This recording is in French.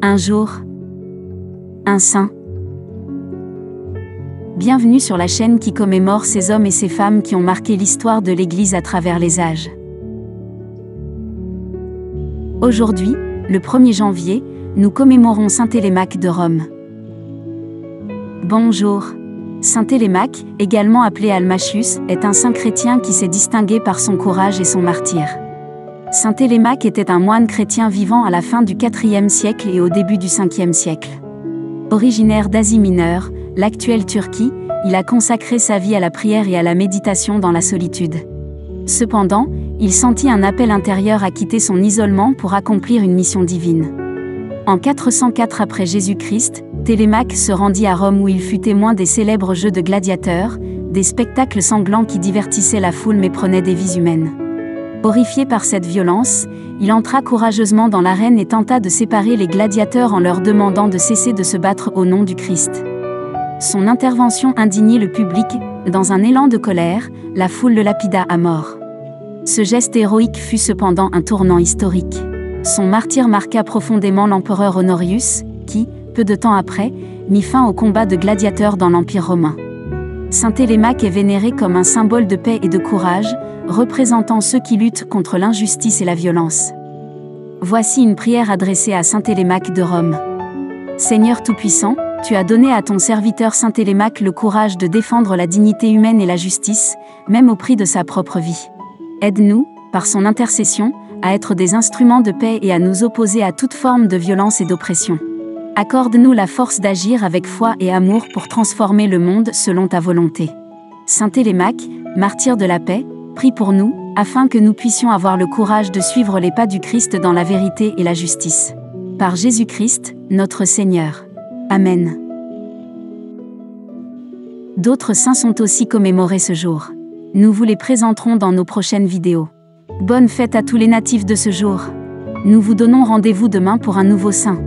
Un jour, un saint. Bienvenue sur la chaîne qui commémore ces hommes et ces femmes qui ont marqué l'histoire de l'Église à travers les âges. Aujourd'hui, le 1er janvier, nous commémorons saint Télémaque de Rome. Bonjour. Saint Télémaque, également appelé Almachius, est un saint chrétien qui s'est distingué par son courage et son martyre. Saint Télémaque était un moine chrétien vivant à la fin du IVe siècle et au début du Ve siècle. Originaire d'Asie mineure, l'actuelle Turquie, il a consacré sa vie à la prière et à la méditation dans la solitude. Cependant, il sentit un appel intérieur à quitter son isolement pour accomplir une mission divine. En 404 après Jésus-Christ, Télémaque se rendit à Rome où il fut témoin des célèbres jeux de gladiateurs, des spectacles sanglants qui divertissaient la foule mais prenaient des vies humaines. Horrifié par cette violence, il entra courageusement dans l'arène et tenta de séparer les gladiateurs en leur demandant de cesser de se battre au nom du Christ. Son intervention indignait le public, dans un élan de colère, la foule le lapida à mort. Ce geste héroïque fut cependant un tournant historique. Son martyre marqua profondément l'empereur Honorius, qui, peu de temps après, mit fin au combat de gladiateurs dans l'Empire romain. Saint Télémaque est vénéré comme un symbole de paix et de courage, représentant ceux qui luttent contre l'injustice et la violence. Voici une prière adressée à saint Télémaque de Rome. Seigneur Tout-Puissant, tu as donné à ton serviteur saint Télémaque le courage de défendre la dignité humaine et la justice, même au prix de sa propre vie. Aide-nous, par son intercession, à être des instruments de paix et à nous opposer à toute forme de violence et d'oppression. Accorde-nous la force d'agir avec foi et amour pour transformer le monde selon ta volonté. Saint Télémaque, martyr de la paix, prie pour nous, afin que nous puissions avoir le courage de suivre les pas du Christ dans la vérité et la justice. Par Jésus-Christ, notre Seigneur. Amen. D'autres saints sont aussi commémorés ce jour. Nous vous les présenterons dans nos prochaines vidéos. Bonne fête à tous les natifs de ce jour. Nous vous donnons rendez-vous demain pour un nouveau saint.